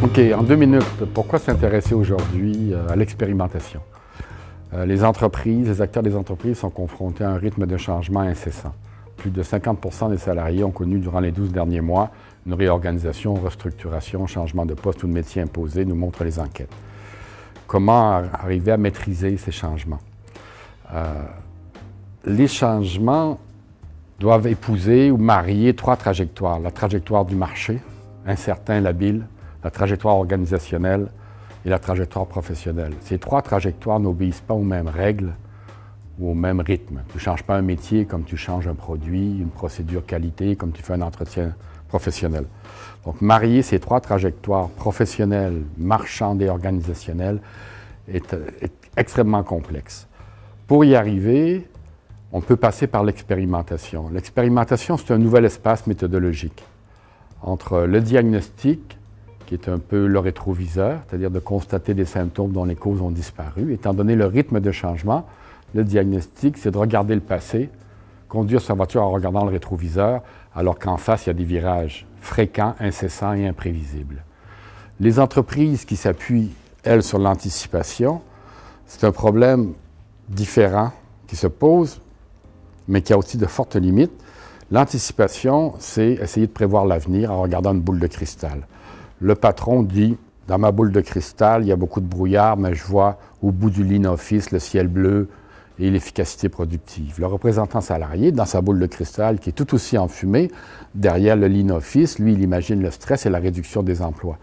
OK, en 2 minutes, pourquoi s'intéresser aujourd'hui à l'expérimentation? Les entreprises, les acteurs des entreprises sont confrontés à un rythme de changement incessant. Plus de 50% des salariés ont connu durant les 12 derniers mois une réorganisation, restructuration, changement de poste ou de métier imposé, nous montrent les enquêtes. Comment arriver à maîtriser ces changements? Les changements doivent épouser ou marier 3 trajectoires. La trajectoire du marché, incertain, labile, la trajectoire organisationnelle et la trajectoire professionnelle. Ces 3 trajectoires n'obéissent pas aux mêmes règles ou au même rythme. Tu ne changes pas un métier comme tu changes un produit, une procédure qualité, comme tu fais un entretien professionnel. Donc, marier ces 3 trajectoires professionnelles, marchandes et organisationnelles est extrêmement complexe. Pour y arriver, on peut passer par l'expérimentation. L'expérimentation, c'est un nouvel espace méthodologique entre le diagnostic, qui est un peu le rétroviseur, c'est-à-dire de constater des symptômes dont les causes ont disparu. Étant donné le rythme de changement, le diagnostic, c'est de regarder le passé, conduire sa voiture en regardant le rétroviseur, alors qu'en face, il y a des virages fréquents, incessants et imprévisibles. Les entreprises qui s'appuient, elles, sur l'anticipation, c'est un problème différent qui se pose, mais qui a aussi de fortes limites. L'anticipation, c'est essayer de prévoir l'avenir en regardant une boule de cristal. Le patron dit, dans ma boule de cristal, il y a beaucoup de brouillard, mais je vois au bout du lean office le ciel bleu et l'efficacité productive. Le représentant salarié, dans sa boule de cristal, qui est tout aussi enfumée, derrière le lean office, lui, il imagine le stress et la réduction des emplois.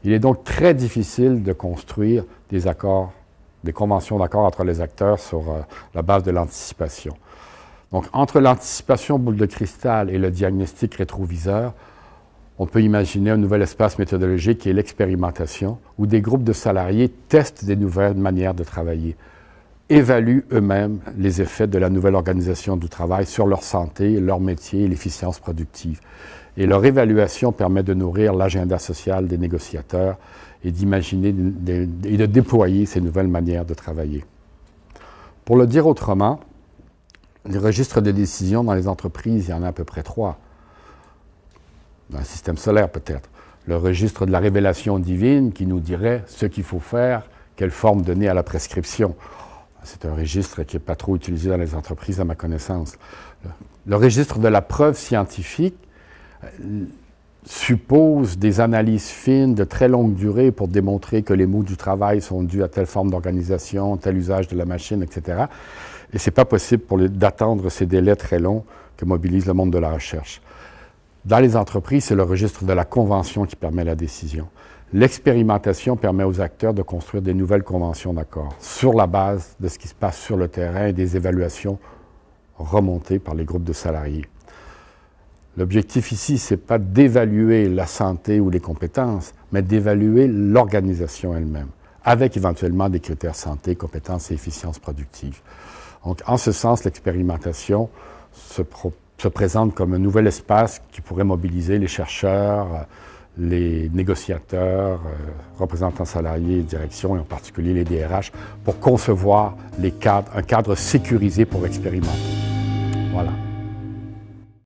Il est donc très difficile de construire des accords, des conventions d'accord entre les acteurs sur la base de l'anticipation. Donc, entre l'anticipation boule de cristal et le diagnostic rétroviseur, on peut imaginer un nouvel espace méthodologique qui est l'expérimentation, où des groupes de salariés testent des nouvelles manières de travailler, évaluent eux-mêmes les effets de la nouvelle organisation du travail sur leur santé, leur métier et l'efficience productive. Et leur évaluation permet de nourrir l'agenda social des négociateurs et d'imaginer et de déployer ces nouvelles manières de travailler. Pour le dire autrement, les registres de décision dans les entreprises, il y en a à peu près 3. Dans le système solaire peut-être. Le registre de la révélation divine qui nous dirait ce qu'il faut faire, quelle forme donner à la prescription. C'est un registre qui n'est pas trop utilisé dans les entreprises à ma connaissance. Le registre de la preuve scientifique suppose des analyses fines de très longue durée pour démontrer que les maux du travail sont dus à telle forme d'organisation, tel usage de la machine, etc. Et ce n'est pas possible d'attendre ces délais très longs que mobilise le monde de la recherche. Dans les entreprises, c'est le registre de la convention qui permet la décision. L'expérimentation permet aux acteurs de construire des nouvelles conventions d'accord sur la base de ce qui se passe sur le terrain et des évaluations remontées par les groupes de salariés. L'objectif ici, ce n'est pas d'évaluer la santé ou les compétences, mais d'évaluer l'organisation elle-même, avec éventuellement des critères santé, compétences et efficience productive. Donc, en ce sens, l'expérimentation se présente comme un nouvel espace qui pourrait mobiliser les chercheurs, les négociateurs, représentants salariés et direction, et en particulier les DRH, pour concevoir un cadre sécurisé pour expérimenter. Voilà.